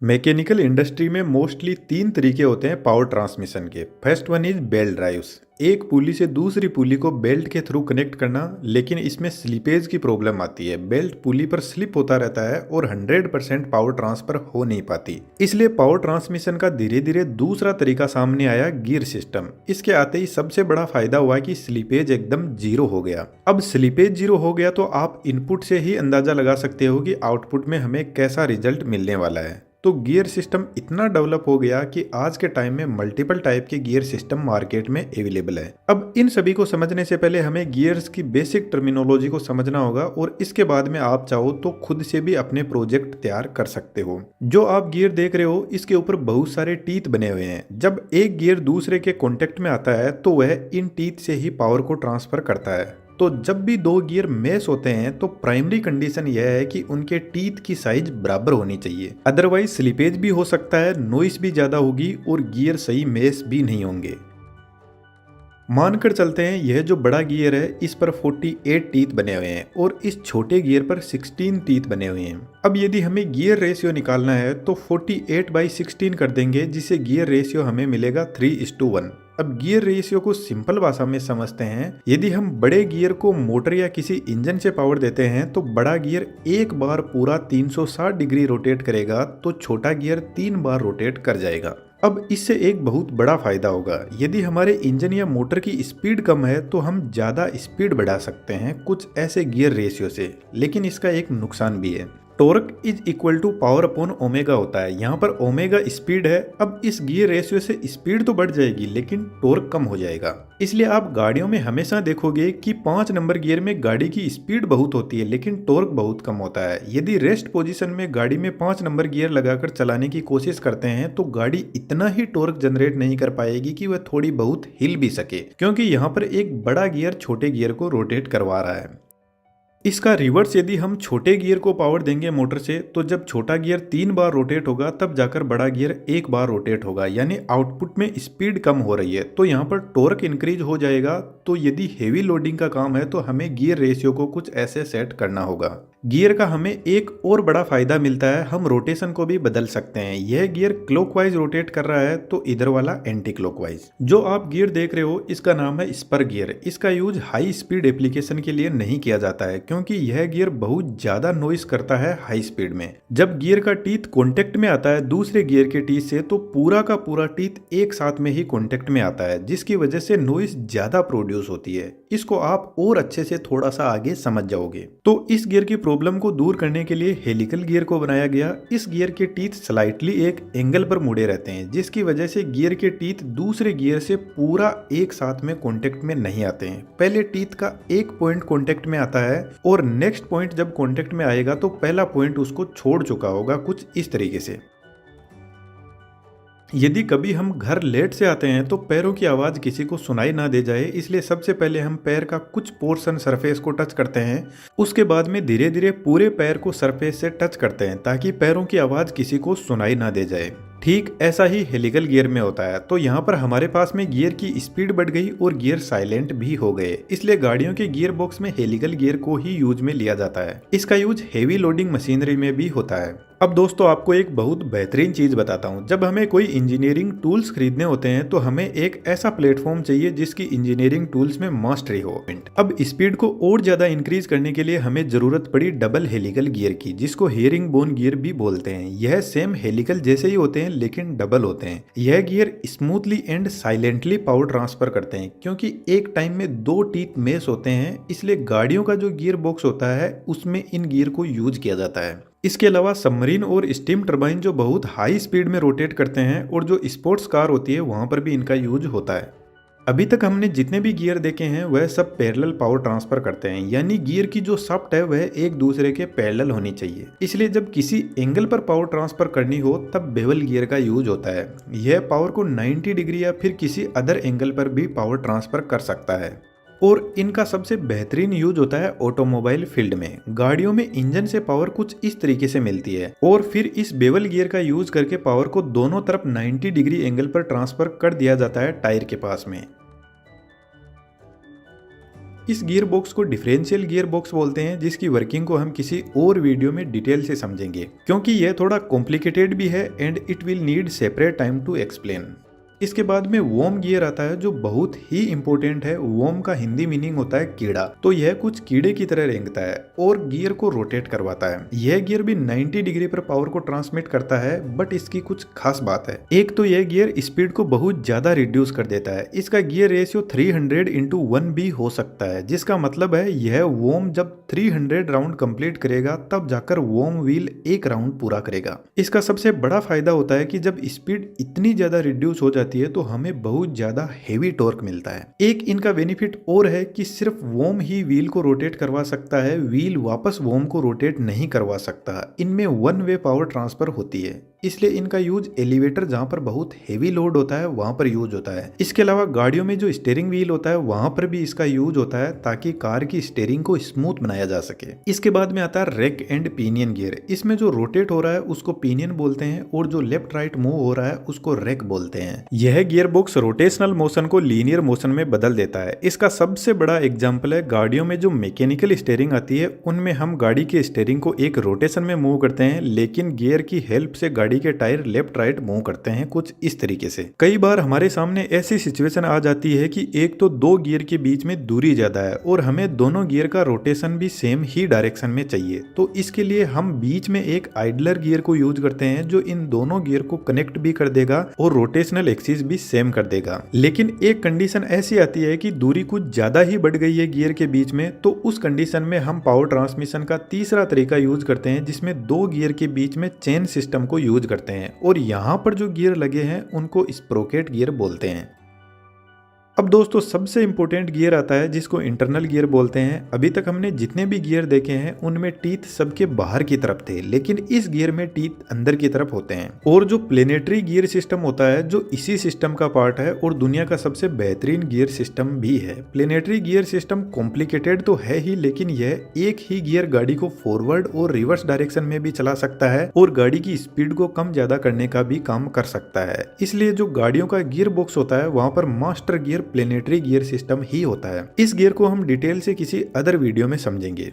Mechanical industry में mostly तीन तरीके होते हैं पावर ट्रांसमिशन के। First one is belt drives, एक पुली से दूसरी पुली को बेल्ट के थ्रू कनेक्ट करना, लेकिन इसमें स्लिपेज की प्रॉब्लम आती है। बेल्ट पुली पर स्लिप होता रहता है और 100% पावर ट्रांसफर हो नहीं पाती। इसलिए पावर ट्रांसमिशन का धीरे धीरे दूसरा तरीका सामने आया, गियर सिस्टम। इसके आते ही सबसे बड़ा फायदा हुआ कि स्लिपेज एकदम जीरो हो गया। अब स्लिपेज जीरो हो गया तो आप इनपुट से ही अंदाजा लगा सकते हो कि आउटपुट में हमें कैसा रिजल्ट मिलने वाला है। तो गियर सिस्टम इतना डेवलप हो गया कि आज के टाइम में मल्टीपल टाइप के गियर सिस्टम मार्केट में अवेलेबल है। अब इन सभी को समझने से पहले हमें गियर्स की बेसिक टर्मिनोलॉजी को समझना होगा और इसके बाद में आप चाहो तो खुद से भी अपने प्रोजेक्ट तैयार कर सकते हो। जो आप गियर देख रहे हो इसके ऊपर बहुत सारे टीथ बने हुए हैं। जब एक गियर दूसरे के कॉन्टेक्ट में आता है तो वह इन टीथ से ही पावर को ट्रांसफर करता है। तो जब भी दो गियर मैच होते हैं तो प्राइमरी कंडीशन यह है कि उनके टीथ की साइज बराबर होनी चाहिए, अदरवाइज स्लिपेज भी हो सकता है, नॉइस भी ज्यादा होगी और गियर सही मैच भी नहीं होंगे। मानकर चलते हैं यह जो बड़ा गियर है इस पर 48 टीथ बने हुए हैं और इस छोटे गियर पर 16 टीथ बने हुए हैं। अब यदि हमें गियर रेशियो निकालना है तो 48/16 कर देंगे, जिससे गियर रेशियो हमें मिलेगा 3:1। अब गियर रेशियो को सिंपल भाषा में समझते हैं। यदि हम बड़े गियर को मोटर या किसी इंजन से पावर देते हैं तो बड़ा गियर एक बार पूरा 360 डिग्री रोटेट करेगा तो छोटा गियर 3 बार रोटेट कर जाएगा। अब इससे एक बहुत बड़ा फायदा होगा। यदि हमारे इंजन या मोटर की स्पीड कम है तो हम ज्यादा स्पीड बढ़ा सकते हैं कुछ ऐसे गियर रेशियो से, लेकिन इसका एक नुकसान भी है। Torque is equal to power upon omega होता है। यहाँ पर ओमेगा स्पीड है। अब इस गियर रेशियो से स्पीड तो बढ़ जाएगी लेकिन टॉर्क कम हो जाएगा। इसलिए आप गाड़ियों में हमेशा देखोगे कि 5 नंबर गियर में गाड़ी की स्पीड बहुत होती है लेकिन टॉर्क बहुत कम होता है। यदि रेस्ट पोजीशन में गाड़ी में 5 नंबर गियर लगाकर चलाने की कोशिश करते हैं तो गाड़ी इतना ही टॉर्क जनरेट नहीं कर पाएगी कि वह थोड़ी बहुत हिल भी सके, क्योंकि यहाँ पर एक बड़ा गियर छोटे गियर को रोटेट करवा रहा है। इसका रिवर्स, यदि हम छोटे गियर को पावर देंगे मोटर से तो जब छोटा गियर 3 बार रोटेट होगा तब जाकर बड़ा गियर 1 बार रोटेट होगा, यानी आउटपुट में स्पीड कम हो रही है तो यहाँ पर टॉर्क इंक्रीज हो जाएगा। तो यदि हेवी लोडिंग का काम है तो हमें गियर रेशियो को कुछ ऐसे सेट करना होगा। गियर का हमें एक और बड़ा फायदा मिलता है, हम रोटेशन को भी बदल सकते हैं। यह गियर क्लॉकवाइज रोटेट कर रहा है तो इधर वाला एंटी क्लॉकवाइज। जो आप गियर देख रहे हो इसका नाम है स्पर गियर। इसका यूज हाई स्पीड एप्लीकेशन के लिए नहीं किया जाता है क्योंकि यह गियर बहुत ज्यादा नॉइस करता है हाई स्पीड में। जब गियर का टीथ कॉन्टेक्ट में आता है दूसरे गियर के टीथ से तो पूरा का पूरा टीथ एक साथ में ही कॉन्टेक्ट में आता है, जिसकी वजह से नॉइस ज्यादा प्रोड्यूस होती है। इसको आप और अच्छे से थोड़ा सा आगे समझ जाओगे। तो इस गियर की प्रॉब्लम को दूर करने के लिए हेलिकल गियर को बनाया गया। इस गियर के टीथ स्लाइटली एक एंगल पर मुड़े रहते हैं, जिसकी वजह से गियर के टीथ दूसरे गियर से पूरा एक साथ में कांटेक्ट में नहीं आते हैं। पहले टीथ का एक पॉइंट कांटेक्ट में आता है और नेक्स्ट पॉइंट जब कांटेक्ट में आएगा तो पहला पॉइंट उसको छोड़ चुका होगा, कुछ इस तरीके से। यदि कभी हम घर लेट से आते हैं तो पैरों की आवाज़ किसी को सुनाई ना दे जाए, इसलिए सबसे पहले हम पैर का कुछ पोर्शन सरफेस को टच करते हैं। उसके बाद में धीरे धीरे पूरे पैर को सरफेस से टच करते हैं ताकि पैरों की आवाज़ किसी को सुनाई ना दे जाए। ठीक ऐसा ही हेलिकल गियर में होता है। तो यहाँ पर हमारे पास में गियर की स्पीड बढ़ गई और गियर साइलेंट भी हो गए, इसलिए गाड़ियों के गियर बॉक्स में हेलिकल गियर को ही यूज में लिया जाता है। इसका यूज हेवी लोडिंग मशीनरी में भी होता है। अब दोस्तों आपको एक बहुत बेहतरीन चीज बताता हूँ। जब हमें कोई इंजीनियरिंग टूल्स खरीदने होते हैं तो हमें एक ऐसा प्लेटफॉर्म चाहिए जिसकी इंजीनियरिंग टूल्स में मास्टरी हो। अब स्पीड को और ज्यादा इंक्रीज करने के लिए हमें जरूरत पड़ी डबल हेलिकल गियर की, जिसको हेरिंग बोन गियर भी बोलते हैं। यह सेम हेलिकल जैसे ही होते हैं लेकिन डबल होते हैं। यह gear smoothly and silently power transfer करते हैं। क्योंकि एक टाइम में 2 टीथ मेस होते हैं, इसलिए गाड़ियों का जो गियर बॉक्स होता है उसमें इन गियर को यूज किया जाता है। इसके अलावा सबमरीन और स्टीम टरबाइन जो बहुत हाई स्पीड में रोटेट करते हैं और जो स्पोर्ट्स कार होती है वहां पर भी इनका यूज होता है। अभी तक हमने जितने भी गियर देखे हैं वह सब पैरेलल पावर ट्रांसफर करते हैं, यानी गियर की जो शाफ्ट है वह एक दूसरे के पैरेलल होनी चाहिए। इसलिए जब किसी एंगल पर पावर ट्रांसफर करनी हो तब बेवल गियर का यूज होता है। यह पावर को 90 डिग्री या फिर किसी अदर एंगल पर भी पावर ट्रांसफर कर सकता है। और इनका सबसे बेहतरीन यूज होता है ऑटोमोबाइल फील्ड में। गाड़ियों में इंजन से पावर कुछ इस तरीके से मिलती है और फिर इस बेवल गियर का यूज करके पावर को दोनों तरफ 90 डिग्री एंगल पर ट्रांसफर कर दिया जाता है टायर के पास में। इस गियर बॉक्स को डिफरेंशियल गियर बॉक्स बोलते हैं, जिसकी वर्किंग को हम किसी और वीडियो में डिटेल से समझेंगे, क्योंकि यह थोड़ा कॉम्प्लिकेटेड भी है and it will need separate time to explain. इसके बाद में वोम गियर आता है, जो बहुत ही इंपॉर्टेंट है। वोम का हिंदी मीनिंग होता है कीड़ा, तो यह कुछ कीड़े की तरह रेंगता है और गियर को रोटेट करवाता है। यह गियर भी 90 डिग्री पर पावर को ट्रांसमिट करता है, बट इसकी कुछ खास बात है। एक तो यह गियर स्पीड को बहुत ज्यादा रिड्यूस कर देता है। इसका गियर रेशियो 300:1 भी हो सकता है, जिसका मतलब है यह वोम जब 300 राउंड कंप्लीट करेगा तब जाकर वोम व्हील एक राउंड पूरा करेगा। इसका सबसे बड़ा फायदा होता है कि जब स्पीड इतनी ज्यादा रिड्यूस हो जाती है तो हमें बहुत ज्यादा हेवी टॉर्क मिलता है। एक इनका बेनिफिट और है कि सिर्फ वोम ही व्हील को रोटेट करवा सकता है, व्हील वापस वोम को रोटेट नहीं करवा सकता। इनमें वन वे पावर ट्रांसफर होती है, इसलिए इनका यूज एलिवेटर जहां पर बहुत हेवी लोड होता है वहां पर यूज होता है। इसके अलावा गाड़ियों में जो स्टीयरिंग व्हील होता है वहां पर भी इसका यूज होता है, ताकि कार की स्टीयरिंग को स्मूथ बनाया जा सके। इसके बाद में आता है रैक एंड पिनियन गियर। इसमें जो रोटेट हो रहा है उसको पिनियन बोलते हैं और जो लेफ्ट राइट मूव हो रहा है उसको रैक बोलते हैं। यह गियर बॉक्स रोटेशनल मोशन को लीनियर मोशन में बदल देता है। इसका सबसे बड़ा एग्जाम्पल है गाड़ियों में जो मैकेनिकल स्टीयरिंग आती है, उनमें हम गाड़ी के स्टीयरिंग को एक रोटेशन में मूव करते हैं, लेकिन गियर की हेल्प से गाड़ी के टायर लेफ्ट राइट मूव करते हैं, कुछ इस तरीके से। कई बार हमारे सामने ऐसी सिचुएशन आ जाती है कि एक तो दो गियर के बीच में दूरी ज्यादा है और हमें दोनों गियर का रोटेशन भी सेम ही डायरेक्शन में चाहिए, तो इसके लिए हम बीच में एक आइडलर गियर को यूज करते हैं, जो इन दोनों गियर को कनेक्ट भी कर देगा और रोटेशनल एक्सिस भी सेम कर देगा। लेकिन एक कंडीशन ऐसी आती है कि दूरी कुछ ज्यादा ही बढ़ गई है गियर के बीच में, तो उस कंडीशन में हम पावर ट्रांसमिशन का तीसरा तरीका यूज करते हैं, जिसमें दो गियर के बीच में चेन सिस्टम को यूज करते हैं और यहां पर जो गियर लगे हैं उनको स्प्रोकेट गियर बोलते हैं। अब दोस्तों सबसे इंपॉर्टेंट गियर आता है जिसको इंटरनल गियर बोलते हैं। अभी तक हमने जितने भी गियर देखे हैं उनमें टीथ सबके बाहर की तरफ थे, लेकिन इस गियर में टीथ अंदर की तरफ होते हैं। और जो प्लेनेटरी गियर सिस्टम होता है जो इसी सिस्टम का पार्ट है और दुनिया का सबसे बेहतरीन गियर सिस्टम भी है। प्लेनेटरी गियर सिस्टम कॉम्प्लिकेटेड तो है ही, लेकिन यह एक ही गियर गाड़ी को फॉरवर्ड और रिवर्स डायरेक्शन में भी चला सकता है और गाड़ी की स्पीड को कम ज्यादा करने का भी काम कर सकता है। इसलिए जो गाड़ियों का गियर बॉक्स होता है वहां पर master gear planetary gear system ही होता है। इस गियर को हम डिटेल से किसी अदर वीडियो में समझेंगे।